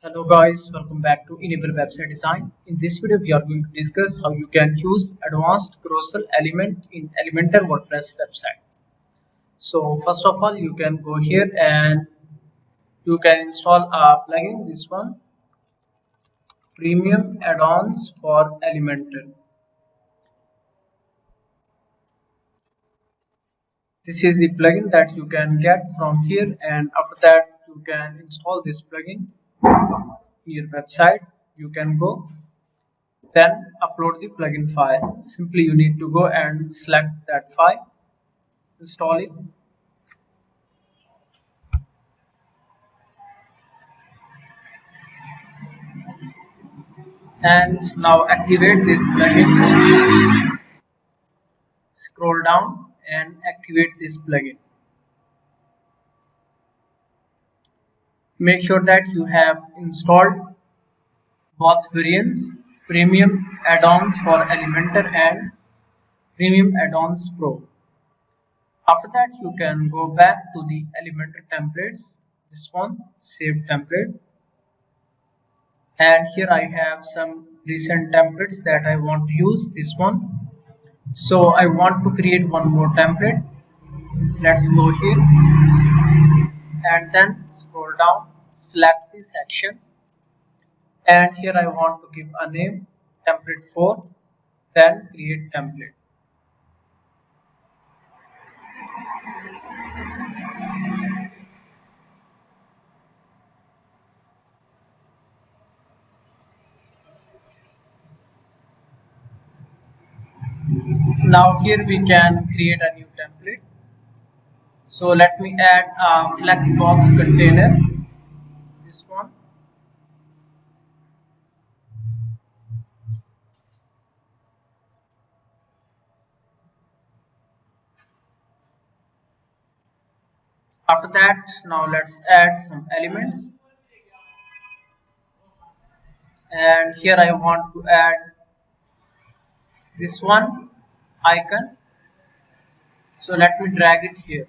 Hello guys, welcome back to Enable Website Design. In this video, we are going to discuss how you can use Advanced Carousel element in Elementor WordPress website. So first of all, you can go here and you can install a plugin, this one, Premium Add-ons for Elementor. This is the plugin that you can get from here, and after that you can install this plugin in your website. You can go then upload the plugin file. Simply you need to go and select that file, install it, and now activate this plugin. Scroll down and activate this plugin. Make sure that you have installed both variants, premium add-ons for Elementor and premium add-ons pro. After that you can go back to the Elementor templates, this one, save template, and here I have some recent templates that I want to use, this one. So I want to create one more template. Let's go here and then scroll down, select the section, and here I want to give a name, template 4, then create template. Now here we can create a new template. So let me add a flexbox container, this one. After that, now let's add some elements, and here I want to add this one icon. So let me drag it here.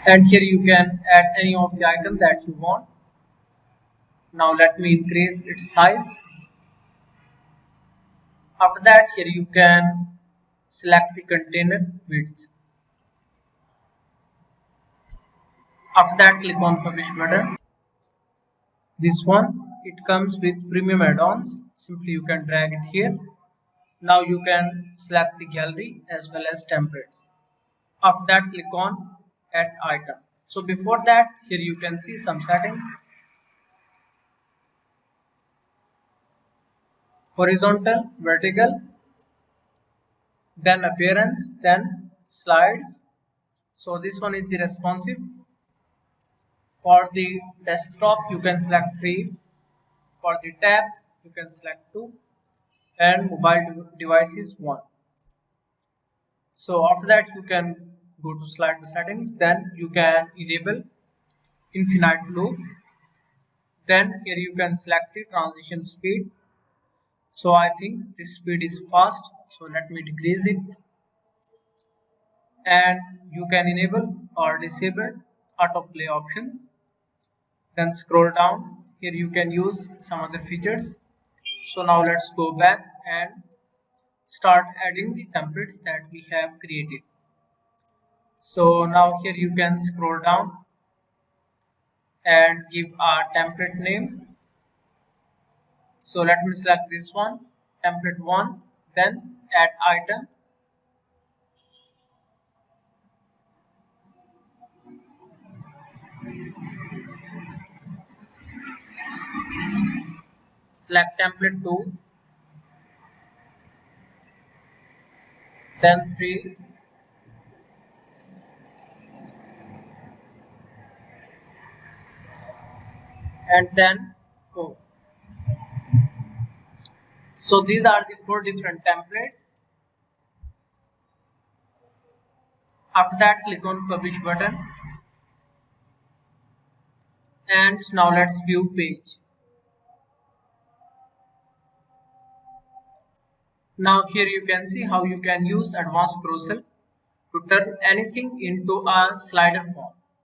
And here you can add any of the icon that you want. Now let me increase its size. After that, here you can select the container width. After that, click on publish button. This one, it comes with premium add-ons. Simply you can drag it here. Now you can select the gallery as well as templates. After that, click on add item. So before that, here you can see some settings: horizontal, vertical, then appearance, then slides. So this one is the responsive. For the desktop you can select 3, for the tab you can select 2, and mobile devices 1. So after that you can go to slide the settings, then you can enable infinite loop, then here you can select the transition speed. So I think this speed is fast, so let me decrease it, and you can enable or disable autoplay option. Then scroll down, here you can use some other features. So now let's go back and start adding the templates that we have created. So now here you can scroll down and give a template name. So let me select this one, template 1, then add item. Select template 2, then 3, and then 4. So these are the 4 different templates. After that, click on publish button, and now let's view page. Now here you can see how you can use Advanced Carousel to turn anything into a slider form.